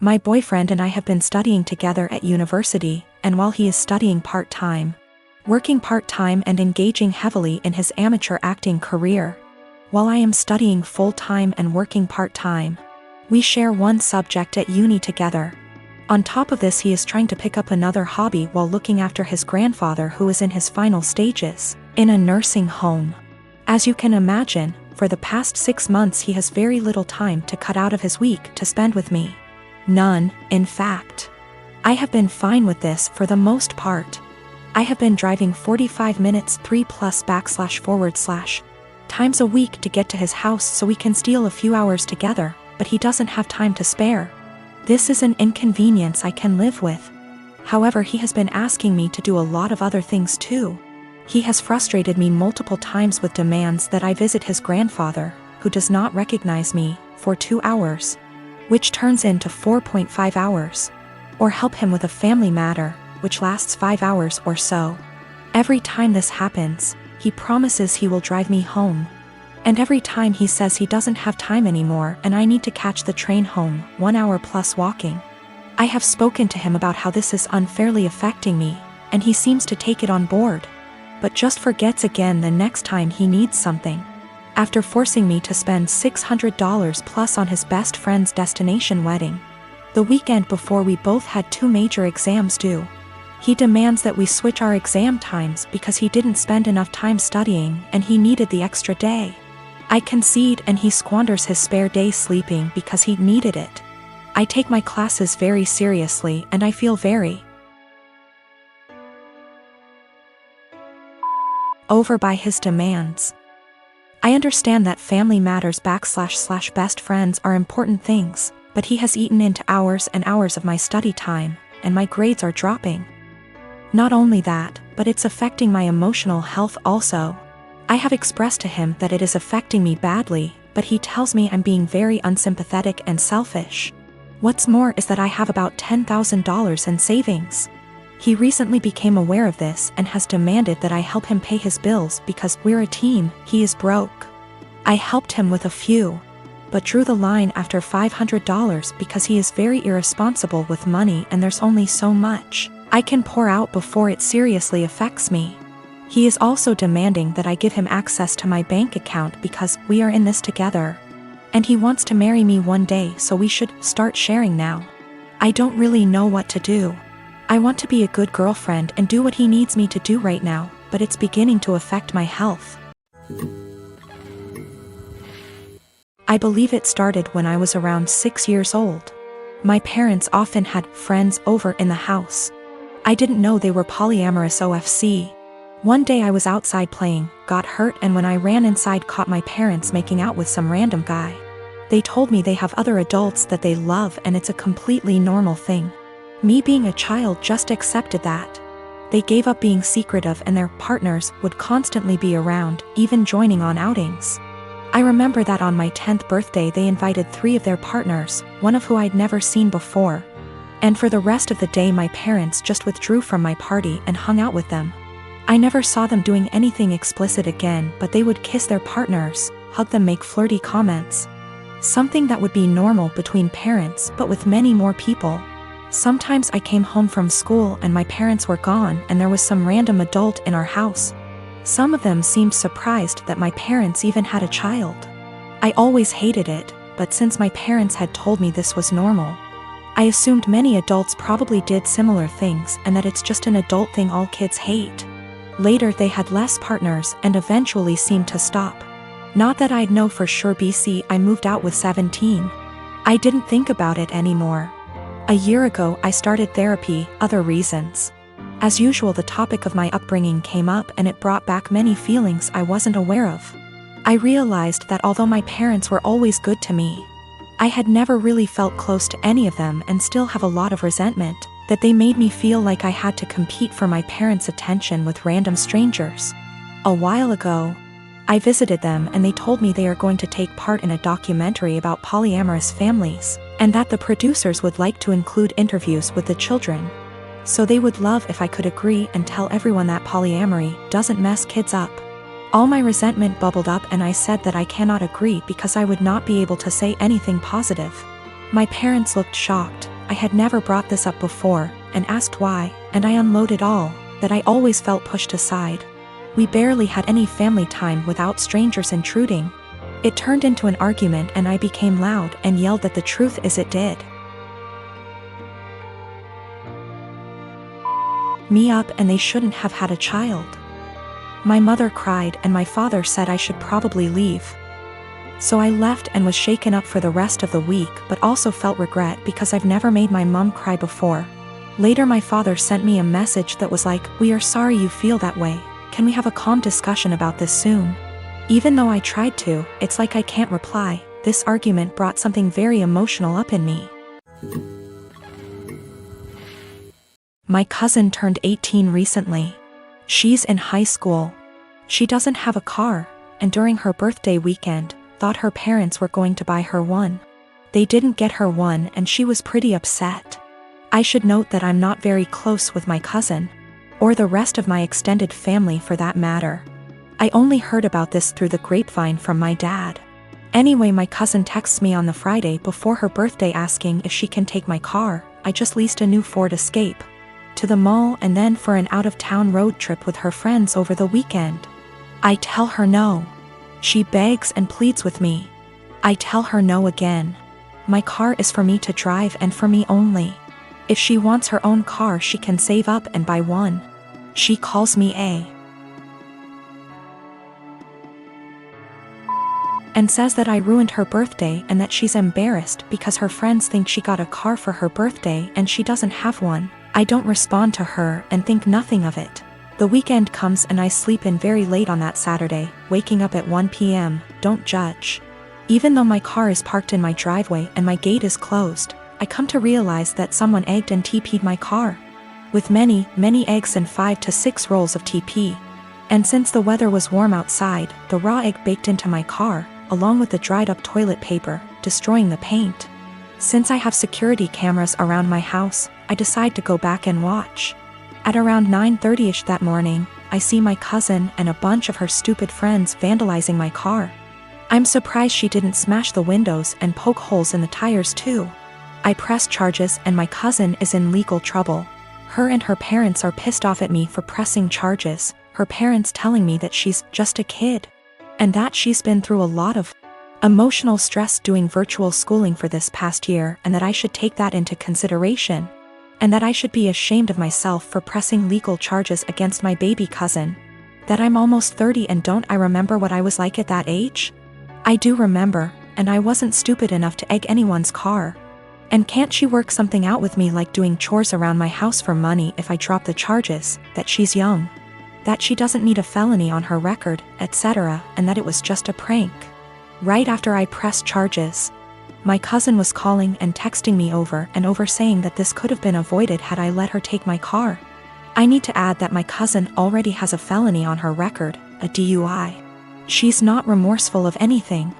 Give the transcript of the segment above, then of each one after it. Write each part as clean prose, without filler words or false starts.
My boyfriend and I have been studying together at university, and while he is studying part-time, working part-time and engaging heavily in his amateur acting career, while I am studying full-time and working part-time, we share one subject at uni together. On top of this, he is trying to pick up another hobby while looking after his grandfather who is in his final stages, in a nursing home. As you can imagine, for the past 6 months he has very little time to cut out of his week to spend with me. None, in fact. I have been fine with this for the most part. I have been driving 45 minutes 3+// times a week to get to his house so we can steal a few hours together, but he doesn't have time to spare. This is an inconvenience I can live with. However, he has been asking me to do a lot of other things too. He has frustrated me multiple times with demands that I visit his grandfather, who does not recognize me, for 2 hours, which turns into 4.5 hours, or help him with a family matter, which lasts 5 hours or so. Every time this happens, he promises he will drive me home. And every time he says he doesn't have time anymore and I need to catch the train home, 1 hour plus walking. I have spoken to him about how this is unfairly affecting me, and he seems to take it on board, but just forgets again the next time he needs something. After forcing me to spend $600 plus on his best friend's destination wedding, the weekend before we both had 2 major exams due, he demands that we switch our exam times because he didn't spend enough time studying and he needed the extra day. I concede and he squanders his spare day sleeping because he needed it. I take my classes very seriously and I feel very over by his demands. I understand that family matters / best friends are important things, but he has eaten into hours and hours of my study time, and my grades are dropping. Not only that, but it's affecting my emotional health also. I have expressed to him that it is affecting me badly, but he tells me I'm being very unsympathetic and selfish. What's more is that I have about $10,000 in savings. He recently became aware of this and has demanded that I help him pay his bills because we're a team, he is broke. I helped him with a few, but drew the line after $500 because he is very irresponsible with money and there's only so much I can pour out before it seriously affects me. He is also demanding that I give him access to my bank account because we are in this together. And he wants to marry me one day, so we should start sharing now. I don't really know what to do. I want to be a good girlfriend and do what he needs me to do right now, but it's beginning to affect my health. I believe it started when I was around 6 years old. My parents often had friends over in the house. I didn't know they were polyamorous OFC. One day I was outside playing, got hurt, and when I ran inside caught my parents making out with some random guy. They told me they have other adults that they love and it's a completely normal thing. Me being a child just accepted that. They gave up being secretive and their partners would constantly be around, even joining on outings. I remember that on my 10th birthday they invited 3 of their partners, one of who I'd never seen before. And for the rest of the day my parents just withdrew from my party and hung out with them. I never saw them doing anything explicit again, but they would kiss their partners, hug them, make flirty comments. Something that would be normal between parents but with many more people. Sometimes I came home from school and my parents were gone and there was some random adult in our house. Some of them seemed surprised that my parents even had a child. I always hated it, but since my parents had told me this was normal, I assumed many adults probably did similar things and that it's just an adult thing all kids hate. Later they had less partners and eventually seemed to stop. Not that I'd know for sure. I moved out with 17. I didn't think about it anymore. A year ago I started therapy, other reasons. As usual, the topic of my upbringing came up and it brought back many feelings I wasn't aware of. I realized that although my parents were always good to me, I had never really felt close to any of them and still have a lot of resentment, that they made me feel like I had to compete for my parents' attention with random strangers. A while ago, I visited them and they told me they are going to take part in a documentary about polyamorous families, and that the producers would like to include interviews with the children. So they would love if I could agree and tell everyone that polyamory doesn't mess kids up. All my resentment bubbled up and I said that I cannot agree because I would not be able to say anything positive. My parents looked shocked, I had never brought this up before, and asked why, and I unloaded all, that I always felt pushed aside. We barely had any family time without strangers intruding. It turned into an argument and I became loud and yelled that the truth is it did. Me up and they shouldn't have had a child. My mother cried and my father said I should probably leave. So I left and was shaken up for the rest of the week, but also felt regret because I've never made my mom cry before. Later my father sent me a message that was like, "We are sorry you feel that way. Can we have a calm discussion about this soon?" Even though I tried to, it's like I can't reply. This argument brought something very emotional up in me. My cousin turned 18 recently. She's in high school. She doesn't have a car, and during her birthday weekend, thought her parents were going to buy her one. They didn't get her one and she was pretty upset. I should note that I'm not very close with my cousin, or the rest of my extended family for that matter. I only heard about this through the grapevine from my dad. Anyway, my cousin texts me on the Friday before her birthday asking if she can take my car. I just leased a new Ford Escape, to the mall and then for an out-of-town road trip with her friends over the weekend. I tell her no. She begs and pleads with me. I tell her no again. My car is for me to drive and for me only. If she wants her own car, she can save up and buy one. She calls me and says that I ruined her birthday and that she's embarrassed because her friends think she got a car for her birthday and she doesn't have one. I don't respond to her and think nothing of it. The weekend comes and I sleep in very late on that Saturday, waking up at 1 p.m., don't judge. Even though my car is parked in my driveway and my gate is closed, I come to realize that someone egged and TP'd my car. With many, many eggs and 5 to 6 rolls of TP. And since the weather was warm outside, the raw egg baked into my car, along with the dried up toilet paper, destroying the paint. Since I have security cameras around my house, I decide to go back and watch. At around 9:30ish that morning, I see my cousin and a bunch of her stupid friends vandalizing my car. I'm surprised she didn't smash the windows and poke holes in the tires too. I press charges and my cousin is in legal trouble. Her and her parents are pissed off at me for pressing charges, her parents telling me that she's just a kid, and that she's been through a lot of emotional stress doing virtual schooling for this past year and that I should take that into consideration. And that I should be ashamed of myself for pressing legal charges against my baby cousin. That I'm almost 30 and don't I remember what I was like at that age? I do remember, and I wasn't stupid enough to egg anyone's car. And can't she work something out with me like doing chores around my house for money if I drop the charges, that she's young, that she doesn't need a felony on her record, etc., and that it was just a prank. Right after I pressed charges, my cousin was calling and texting me over and over saying that this could have been avoided had I let her take my car. I need to add that my cousin already has a felony on her record, a DUI. She's not remorseful of anything.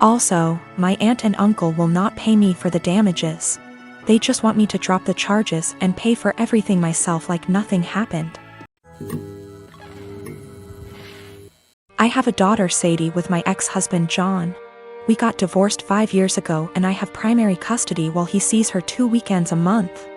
Also, my aunt and uncle will not pay me for the damages. They just want me to drop the charges and pay for everything myself like nothing happened. I have a daughter, Sadie, with my ex-husband John. We got divorced 5 years ago and I have primary custody while he sees her 2 weekends a month.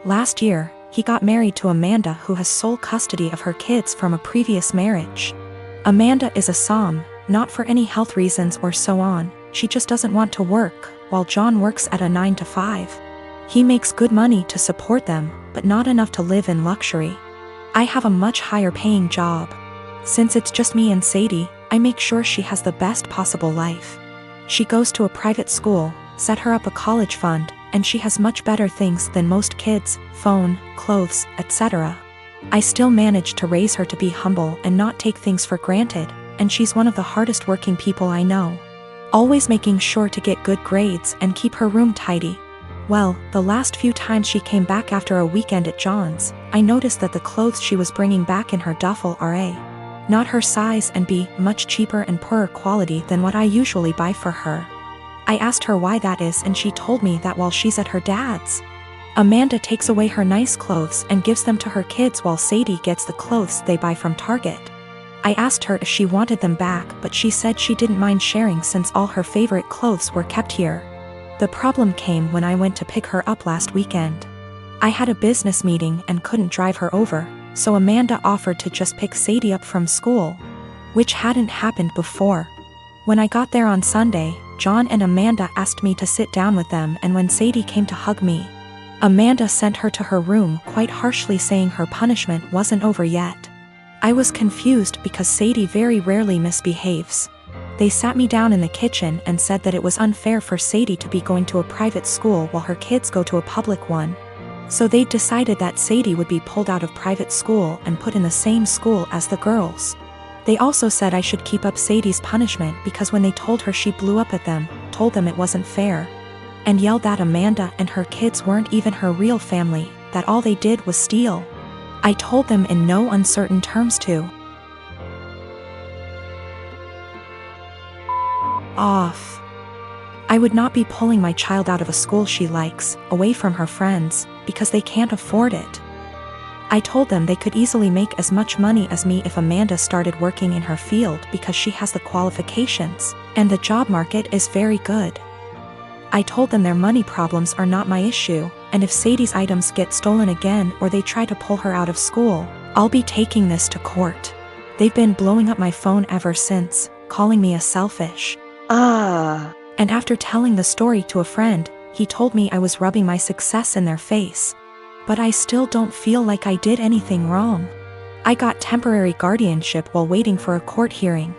Last year, he got married to Amanda, who has sole custody of her kids from a previous marriage. Amanda is a SOM, not for any health reasons or so on, she just doesn't want to work, while John works at a 9 to 5. He makes good money to support them, but not enough to live in luxury. I have a much higher paying job. Since it's just me and Sadie, I make sure she has the best possible life. She goes to a private school, set her up a college fund, and she has much better things than most kids, phone, clothes, etc. I still manage to raise her to be humble and not take things for granted, and she's one of the hardest working people I know. Always making sure to get good grades and keep her room tidy. Well, the last few times she came back after a weekend at John's, I noticed that the clothes she was bringing back in her duffel are not her size and B, much cheaper and poorer quality than what I usually buy for her. I asked her why that is and she told me that while she's at her dad's, Amanda takes away her nice clothes and gives them to her kids while Sadie gets the clothes they buy from Target. I asked her if she wanted them back, but she said she didn't mind sharing since all her favorite clothes were kept here. The problem came when I went to pick her up last weekend. I had a business meeting and couldn't drive her over, so Amanda offered to just pick Sadie up from school, which hadn't happened before. When I got there on Sunday, John and Amanda asked me to sit down with them, and when Sadie came to hug me, Amanda sent her to her room quite harshly, saying her punishment wasn't over yet. I was confused because Sadie very rarely misbehaves. They sat me down in the kitchen and said that it was unfair for Sadie to be going to a private school while her kids go to a public one. So they decided that Sadie would be pulled out of private school and put in the same school as the girls. They also said I should keep up Sadie's punishment because when they told her, she blew up at them, told them it wasn't fair, and yelled that Amanda and her kids weren't even her real family, that all they did was steal. I told them in no uncertain terms to off. I would not be pulling my child out of a school she likes, away from her friends, because they can't afford it. I told them they could easily make as much money as me if Amanda started working in her field because she has the qualifications, and the job market is very good. I told them their money problems are not my issue, and if Sadie's items get stolen again or they try to pull her out of school, I'll be taking this to court. They've been blowing up my phone ever since, calling me a selfish. And after telling the story to a friend, he told me I was rubbing my success in their face. But I still don't feel like I did anything wrong. I got temporary guardianship while waiting for a court hearing.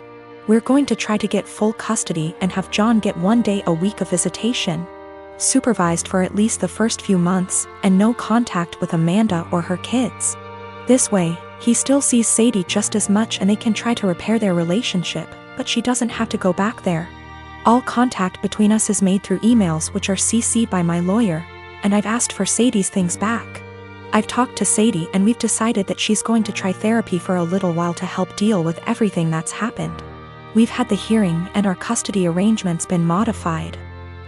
We're going to try to get full custody and have John get 1 day a week of visitation, supervised for at least the first few months, and no contact with Amanda or her kids. This way, he still sees Sadie just as much and they can try to repair their relationship, but she doesn't have to go back there. All contact between us is made through emails which are CC'd by my lawyer, and I've asked for Sadie's things back. I've talked to Sadie and we've decided that she's going to try therapy for a little while to help deal with everything that's happened. We've had the hearing and our custody arrangements been modified.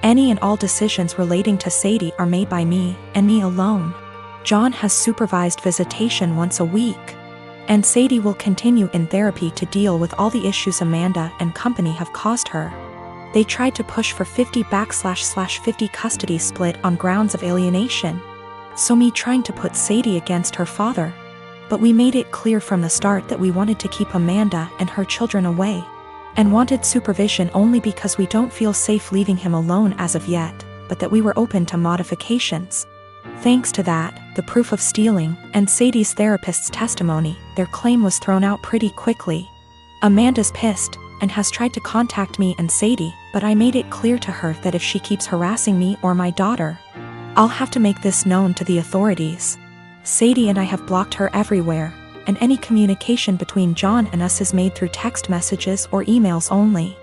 Any and all decisions relating to Sadie are made by me, and me alone. John has supervised visitation once a week. And Sadie will continue in therapy to deal with all the issues Amanda and company have caused her. They tried to push for 50/50 custody split on grounds of alienation. So me trying to put Sadie against her father. But we made it clear from the start that we wanted to keep Amanda and her children away, and wanted supervision only because we don't feel safe leaving him alone as of yet, but that we were open to modifications. Thanks to that, the proof of stealing, and Sadie's therapist's testimony, their claim was thrown out pretty quickly. Amanda's pissed, and has tried to contact me and Sadie, but I made it clear to her that if she keeps harassing me or my daughter, I'll have to make this known to the authorities. Sadie and I have blocked her everywhere, and any communication between John and us is made through text messages or emails only.